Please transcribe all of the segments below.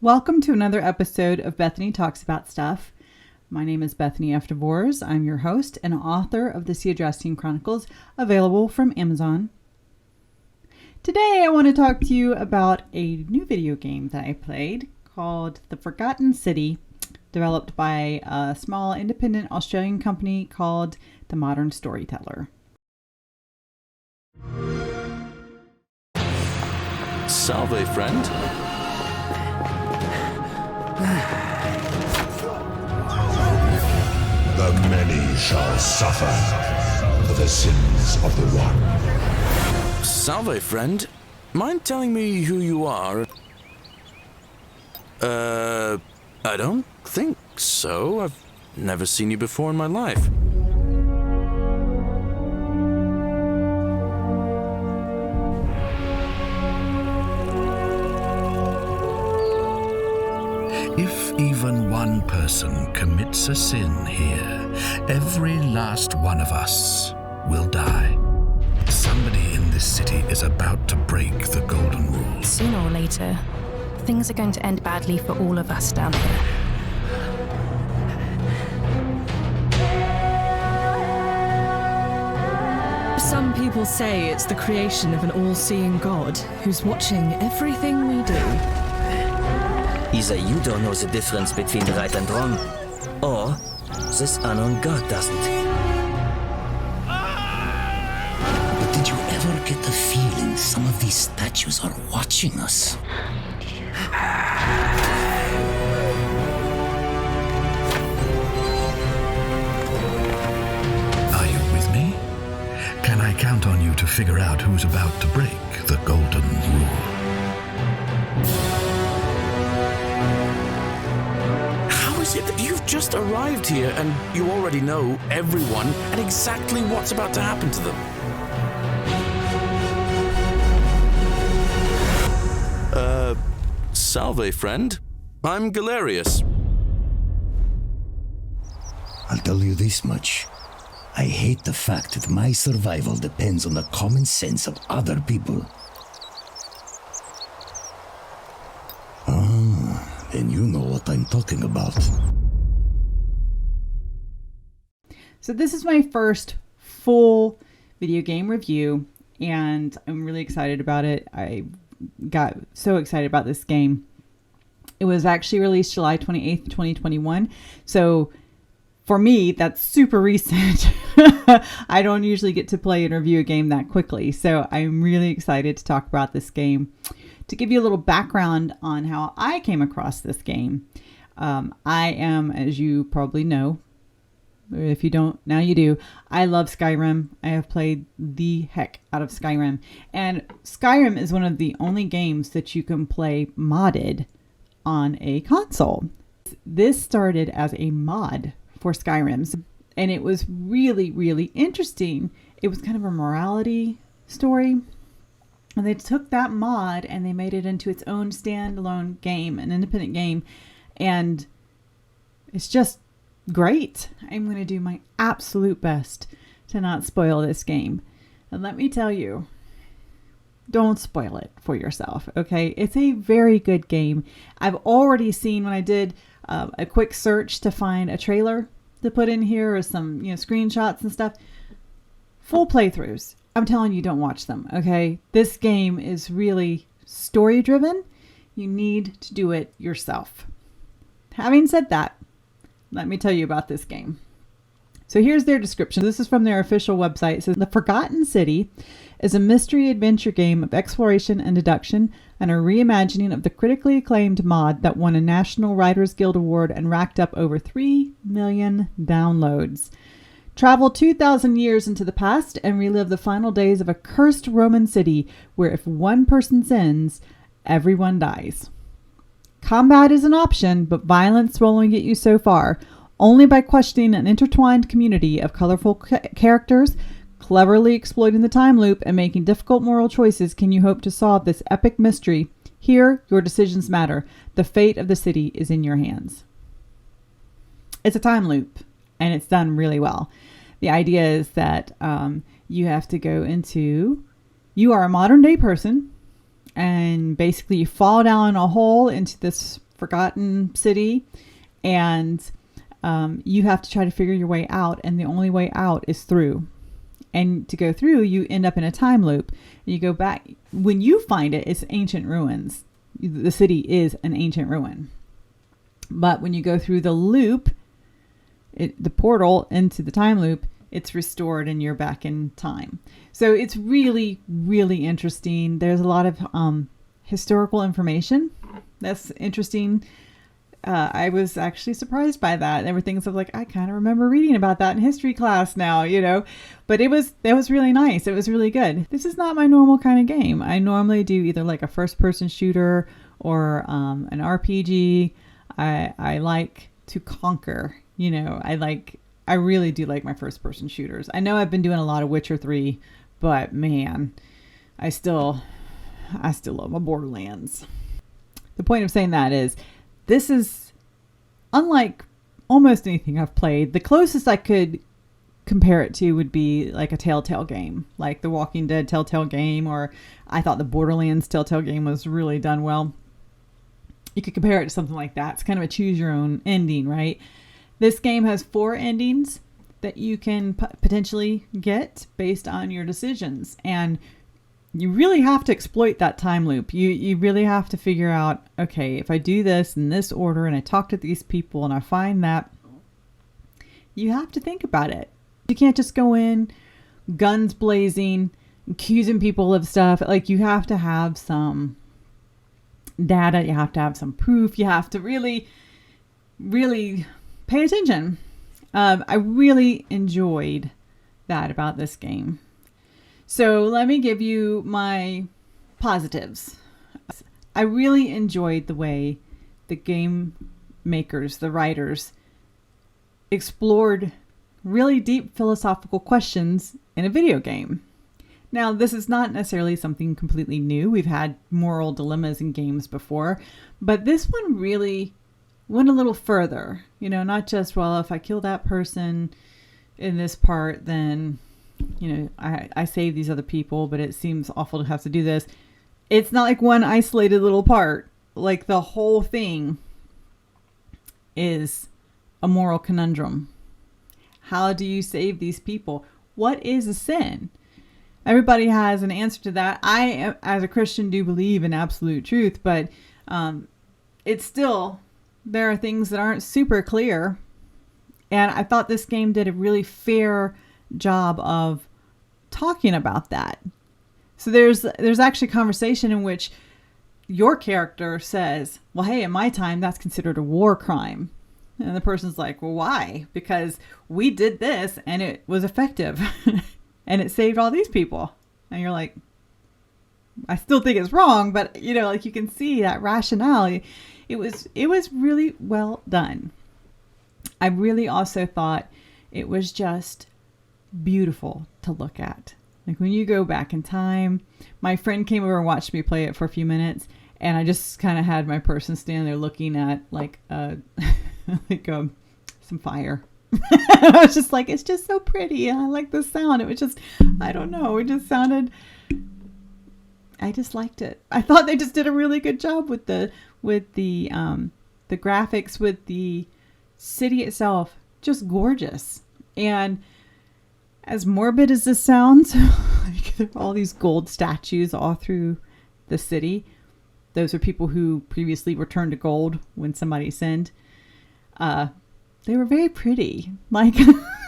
Welcome to another episode of Bethany Talks About Stuff. My name is Bethany F. DeVores. I'm your host and author of the Sea Adjusting Chronicles, available from Amazon. Today I want to talk to you about a new video game that I played called The Forgotten City, developed by a small independent Australian company called the Modern Storyteller. Salve, friend. The many shall suffer for the sins of the one. Salve, friend. Mind telling me who you are? I don't think so. I've never seen you before in my life. If even one person commits a sin here, every last one of us will die. Somebody in this city is about to break the golden rule. Sooner or later, things are going to end badly for all of us down here. Some people say it's the creation of an all-seeing God who's watching everything we do. Either you don't know the difference between right and wrong, or this unknown God doesn't. But did you ever get the feeling some of these statues are watching us? Are you with me? Can I count on you to figure out who's about to break the golden rule? How is it that you've just arrived here and you already know everyone and exactly what's about to happen to them? Salve, friend. I'm Galerius. I'll tell you this much. I hate the fact that my survival depends on the common sense of other people. Then you know what I'm talking about. So this is my first full video game review, and I'm really excited about it. I got so excited about this game. It was actually released July 28th, 2021. So for me, that's super recent. I don't usually get to play and review a game that quickly. So I'm really excited to talk about this game. To give you a little background on how I came across this game, I am, as you probably know, if you don't, now you do, I love Skyrim. I have played the heck out of Skyrim. And Skyrim is one of the only games that you can play modded on a console. This started as a mod for Skyrim, and it was really, really interesting. It was kind of a morality story. And they took that mod and they made it into its own standalone game, an independent game. And it's just great. I'm going to do my absolute best to not spoil this game. And let me tell you, don't spoil it for yourself, okay? It's a very good game. I've already seen, when I did a quick search to find a trailer to put in here or some, screenshots and stuff, full playthroughs. I'm telling you, don't watch them, okay? This game is really story-driven. You need to do it yourself. Having said that, let me tell you about this game. So here's their description. This is from their official website. It says, The Forgotten City is a mystery adventure game of exploration and deduction and a reimagining of the critically acclaimed mod that won a National Writers Guild Award and racked up over 3 million downloads. Travel 2,000 years into the past and relive the final days of a cursed Roman city where if one person sins, everyone dies. Combat is an option, but violence will only get you so far. Only by questioning an intertwined community of colorful characters, cleverly exploiting the time loop, and making difficult moral choices can you hope to solve this epic mystery. Here, your decisions matter. The fate of the city is in your hands. It's a time loop, and it's done really well. The idea is that you have to go into, you are a modern day person, and basically you fall down a hole into this forgotten city, and you have to try to figure your way out, and the only way out is through. And to go through, you end up in a time loop. You go back. When you find it, it's ancient ruins. The city is an ancient ruin. But when you go through the loop, the portal into the time loop, it's restored and you're back in time. So it's really, really interesting. There's a lot of historical information that's interesting. I was actually surprised by that. There were things of like, I kind of remember reading about that in history class now, but it was really nice. It was really good. This is not my normal kind of game. I normally do either like a first person shooter or an RPG. I like to conquer, I really do like my first person shooters. I know I've been doing a lot of Witcher 3, but man, I still love my Borderlands. The point of saying that is, this is unlike almost anything I've played. The closest I could compare it to would be like a Telltale game, like the Walking Dead Telltale game, or I thought the Borderlands Telltale game was really done well. You could compare it to something like that. It's kind of a choose your own ending, right? This game has 4 endings that you can potentially get based on your decisions. And you really have to exploit that time loop. You really have to figure out, okay, if I do this in this order and I talk to these people and I find that, you have to think about it. You can't just go in guns blazing, accusing people of stuff. Like, you have to have some data. You have to have some proof. You have to really, really pay attention. I really enjoyed that about this game. So let me give you my positives. I really enjoyed the way the game makers, the writers, explored really deep philosophical questions in a video game. Now, this is not necessarily something completely new. We've had moral dilemmas in games before, but this one really went a little further. Not just, well, if I kill that person in this part, then I save these other people, but it seems awful to have to do this. It's not like one isolated little part. Like, the whole thing is a moral conundrum. How do you save these people? What is a sin? Everybody has an answer to that. I, as a Christian, do believe in absolute truth, but it's still, there are things that aren't super clear. And I thought this game did a really fair job of talking about that. So there's actually a conversation in which your character says, well, hey, in my time, that's considered a war crime. And the person's like, well, why? Because we did this and it was effective and it saved all these people. And you're like, I still think it's wrong, but like, you can see that rationale. It was really well done. I really also thought it was just beautiful to look at. Like, when you go back in time, my friend came over and watched me play it for a few minutes, and I just kind of had my person stand there looking at like some fire. I was just like, it's just so pretty, and I like the sound. It was just, I don't know, it just sounded, I just liked it. I thought they just did a really good job with the graphics, with the city itself, just gorgeous. And as morbid as this sounds, like, there are all these gold statues all through the city. Those are people who previously were turned to gold when somebody sinned. They were very pretty. Like,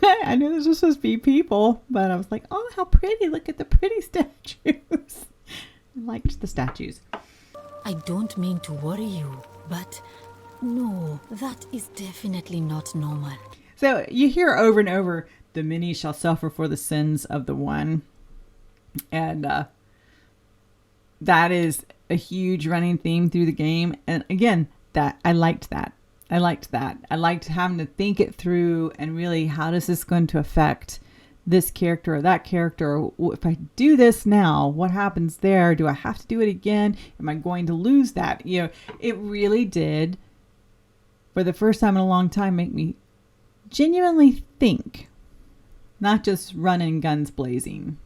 I knew this was supposed to be people, but I was like, oh, how pretty. Look at the pretty statues. I liked the statues. I don't mean to worry you, but no, that is definitely not normal. So you hear over and over, the many shall suffer for the sins of the one. And that is a huge running theme through the game. And again, I liked that. I liked having to think it through and really, how does this going to affect this character or that character? If I do this now, what happens there? Do I have to do it again? Am I going to lose that? It really did, for the first time in a long time, make me genuinely think. Not just running guns blazing,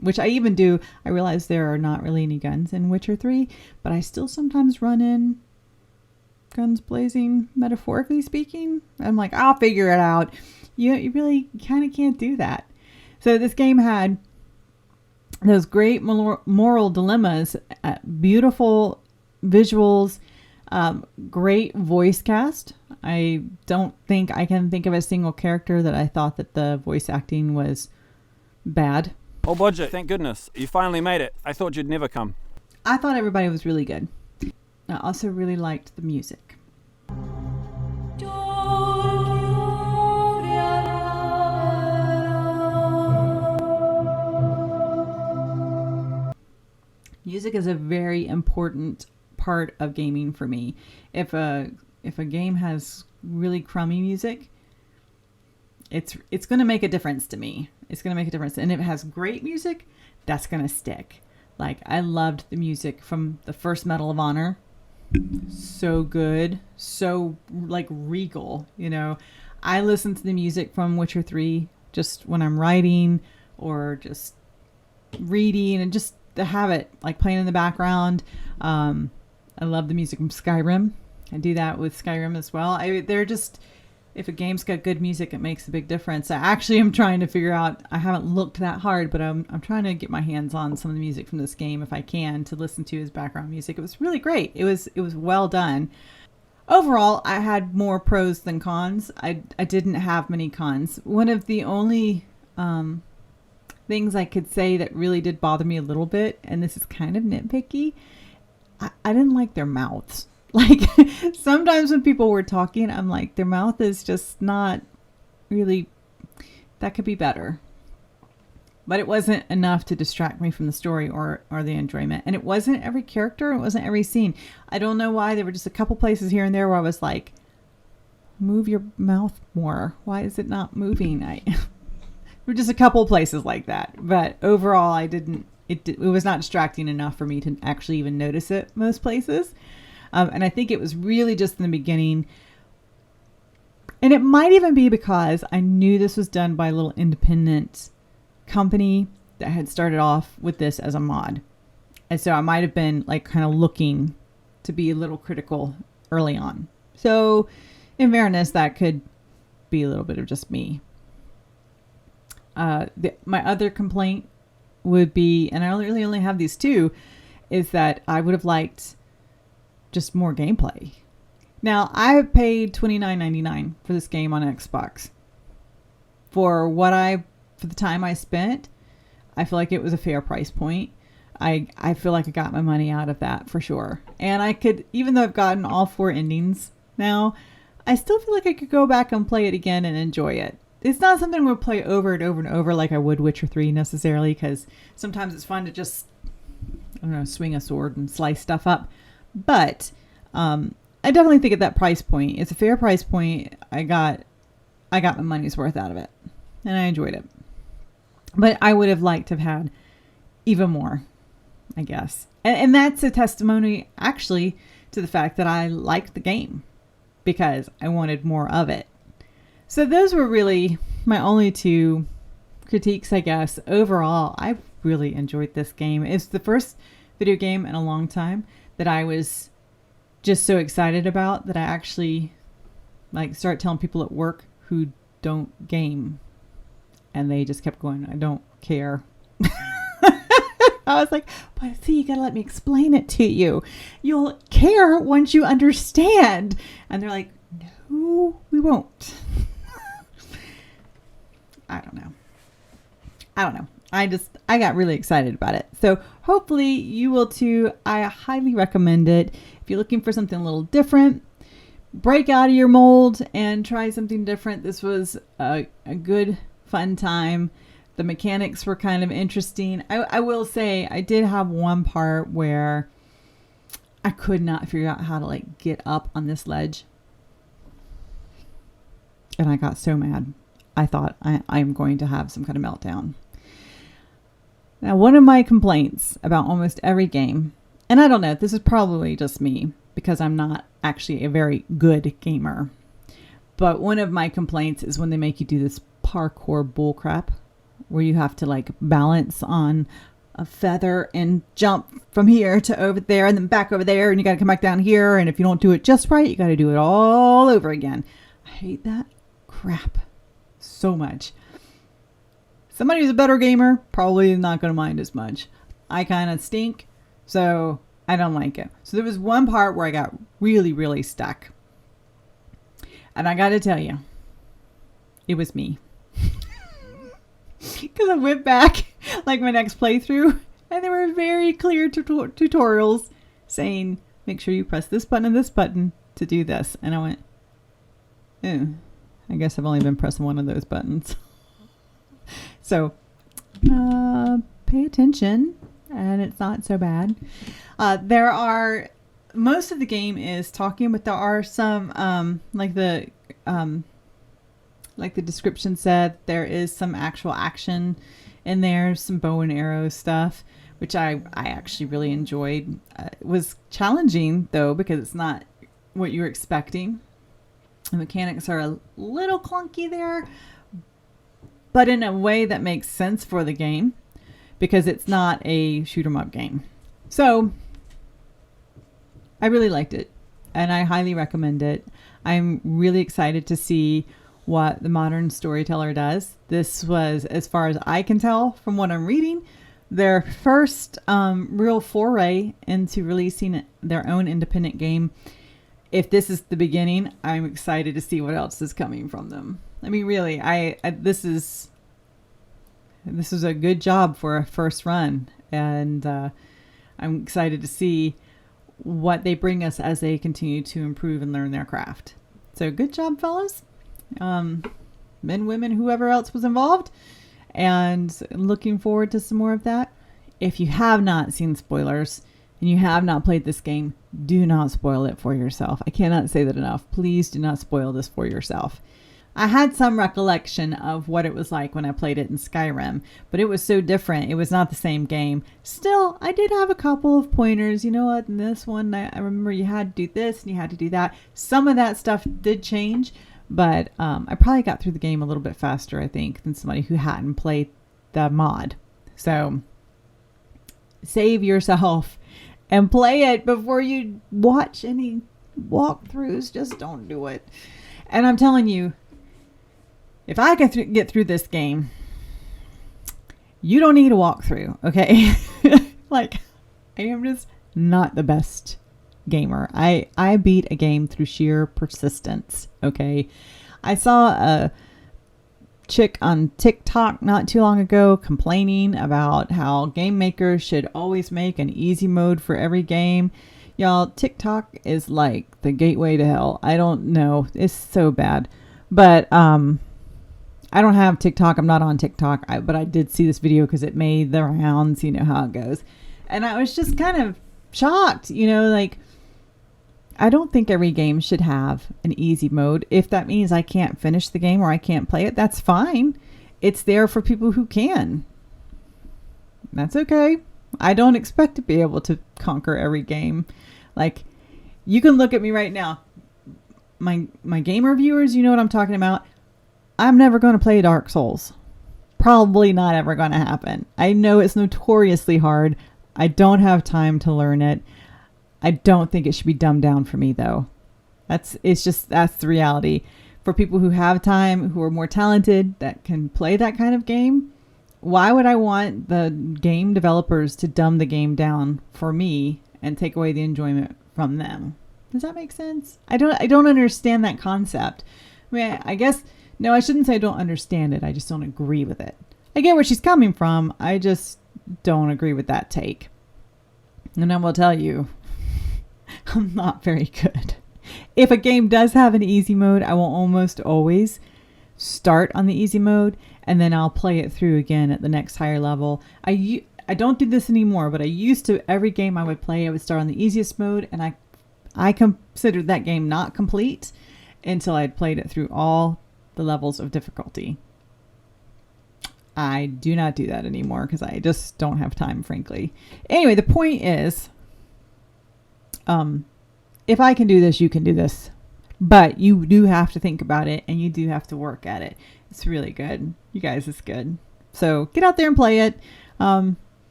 which I even do. I realize there are not really any guns in Witcher 3, but I still sometimes run in guns blazing, metaphorically speaking. I'm like, I'll figure it out. You really kind of can't do that. So this game had those great moral dilemmas, beautiful visuals, great voice cast. I don't think I can think of a single character that I thought that the voice acting was bad. Oh, Bodger, thank goodness. You finally made it. I thought you'd never come. I thought everybody was really good. I also really liked the music. Music is a very important part of gaming for me. If a game has really crummy music, it's going to make a difference to me. It's going to make a difference. And if it has great music, that's going to stick. Like, I loved the music from the first Medal of Honor. So good. So, like, regal, you know. I listen to the music from Witcher 3 just when I'm writing or just reading, and just to have it, like, playing in the background. I love the music from Skyrim. I do that with Skyrim as well. They're just... If a game's got good music, it makes a big difference. I actually am trying to figure out, I haven't looked that hard, but I'm trying to get my hands on some of the music from this game if I can, to listen to as background music. It was really great. It was well done. Overall, I had more pros than cons. I didn't have many cons. One of the only things I could say that really did bother me a little bit, and this is kind of nitpicky, I didn't like their mouths. Like, sometimes when people were talking, I'm like, their mouth is just not really, that could be better. But it wasn't enough to distract me from the story or the enjoyment. And it wasn't every character. It wasn't every scene. I don't know why. There were just a couple places here and there where I was like, move your mouth more. Why is it not moving? There were just a couple places like that. But overall, it was not distracting enough for me to actually even notice it most places. And I think it was really just in the beginning. And it might even be because I knew this was done by a little independent company that had started off with this as a mod. And so I might have been like kind of looking to be a little critical early on. So in fairness, that could be a little bit of just me. My other complaint would be, and I really only have these two, is that I would have liked just more gameplay. Now, I paid $29.99 for this game on Xbox. For the time I spent, I feel like it was a fair price point. I feel like I got my money out of that for sure. And I could, even though I've gotten all 4 endings now, I still feel like I could go back and play it again and enjoy it. It's not something we'll play over and over and over like I would Witcher 3 necessarily, because sometimes it's fun to just, I don't know, swing a sword and slice stuff up. But I definitely think at that price point, it's a fair price point. I got my money's worth out of it, and I enjoyed it. But I would have liked to have had even more, I guess. And that's a testimony, actually, to the fact that I liked the game because I wanted more of it. So those were really my only 2 critiques, I guess. Overall, I really enjoyed this game. It's the first video game in a long time that I was just so excited about that I actually like start telling people at work who don't game, and they just kept going, I don't care. I was like, but see, you gotta let me explain it to you. You'll care once you understand. And they're like, no, we won't. I don't know. I got really excited about it. So hopefully you will too. I highly recommend it. If you're looking for something a little different, break out of your mold and try something different. This was a good, fun time. The mechanics were kind of interesting. I will say I did have one part where I could not figure out how to like get up on this ledge. And I got so mad. I thought I'm going to have some kind of meltdown. Now, one of my complaints about almost every game, and I don't know, this is probably just me because I'm not actually a very good gamer, but one of my complaints is when they make you do this parkour bullcrap where you have to like balance on a feather and jump from here to over there and then back over there, and you got to come back down here, and if you don't do it just right, you got to do it all over again. I hate that crap so much. Somebody who's a better gamer probably not going to mind as much. I kind of stink, so I don't like it. So there was one part where I got really, really stuck. And I got to tell you, it was me. Because I went back, like my next playthrough, and there were very clear tutorials saying, make sure you press this button and this button to do this. And I went, I guess I've only been pressing one of those buttons. So, pay attention, and it's not so bad. Most of the game is talking, but there are some, like the description said, there is some actual action in there, some bow and arrow stuff, which I actually really enjoyed. It was challenging, though, because it's not what you're expecting. The mechanics are a little clunky there, but in a way that makes sense for the game, because it's not a shoot 'em up game. So I really liked it, and I highly recommend it. I'm really excited to see what the Modern Storyteller does. This was, as far as I can tell from what I'm reading, their first real foray into releasing their own independent game. If this is the beginning, I'm excited to see what else is coming from them. I mean, really, this is a good job for a first run, and I'm excited to see what they bring us as they continue to improve and learn their craft. So good job, fellas. Men, women, whoever else was involved, and looking forward to some more of that. If you have not seen spoilers and you have not played this game, do not spoil it for yourself. I cannot say that enough. Please do not spoil this for yourself. I had some recollection of what it was like when I played it in Skyrim, but it was so different. It was not the same game. Still, I did have a couple of pointers. You know what? In this one, I remember you had to do this and you had to do that. Some of that stuff did change, but I probably got through the game a little bit faster, I think, than somebody who hadn't played the mod. So save yourself and play it before you watch any walkthroughs. Just don't do it. And I'm telling you, if I can get through this game, you don't need a walkthrough, okay? Like, I am just not the best gamer. I beat a game through sheer persistence, okay? I saw a chick on TikTok not too long ago complaining about how game makers should always make an easy mode for every game. Y'all, TikTok is like the gateway to hell. I don't know. It's so bad. But, I don't have TikTok. I'm not on TikTok, but I did see this video because it made the rounds. You know how it goes. And I was just kind of shocked, like, I don't think every game should have an easy mode. If that means I can't finish the game or I can't play it, that's fine. It's there for people who can. That's okay. I don't expect to be able to conquer every game. Like, you can look at me right now. My gamer viewers, you know what I'm talking about. I'm never going to play Dark Souls. Probably not ever going to happen. I know it's notoriously hard. I don't have time to learn it. I don't think it should be dumbed down for me, though. That's the reality. For people who have time, who are more talented, that can play that kind of game, why would I want the game developers to dumb the game down for me and take away the enjoyment from them? Does that make sense? I don't understand that concept. I mean, I guess... No, I shouldn't say I don't understand it. I just don't agree with it. I get where she's coming from. I just don't agree with that take. And I will tell you, I'm not very good. If a game does have an easy mode, I will almost always start on the easy mode, and then I'll play it through again at the next higher level. I don't do this anymore, but I used to. Every game I would play, I would start on the easiest mode, and I considered that game not complete until I'd played it through all the levels of difficulty. I do not do that anymore because I just don't have time, frankly. Anyway, the point is, if I can do this, you can do this. But you do have to think about it, and you do have to work at it. It's really good. You guys, it's good. So get out there and play it.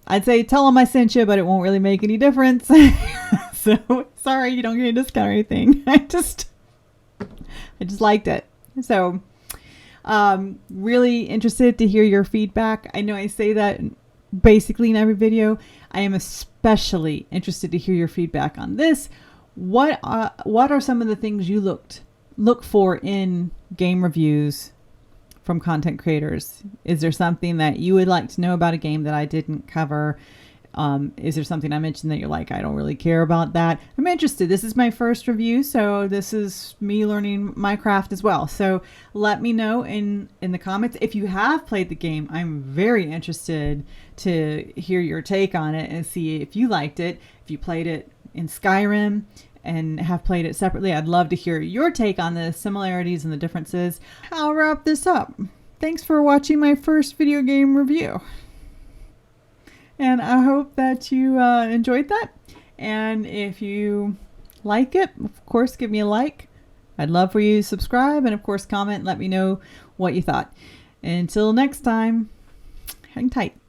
I'd say tell them I sent you, but it won't really make any difference. So sorry, you don't get a discount or anything. I just liked it. So really interested to hear your feedback. I know I say that basically in every video. I am especially interested to hear your feedback on this. What are some of the things you look for in game reviews from content creators? Is there something that you would like to know about a game that I didn't cover? Is there something I mentioned that you're like, I don't really care about that? I'm interested. This is my first review, so this is me learning my craft as well. So let me know in the comments. If you have played the game, I'm very interested to hear your take on it and see if you liked it. If you played it in Skyrim and have played it separately, I'd love to hear your take on the similarities and the differences. I'll wrap this up. Thanks for watching my first video game review. And I hope that you enjoyed that. And if you like it, of course, give me a like. I'd love for you to subscribe and, of course, comment. Let me know what you thought. Until next time, hang tight.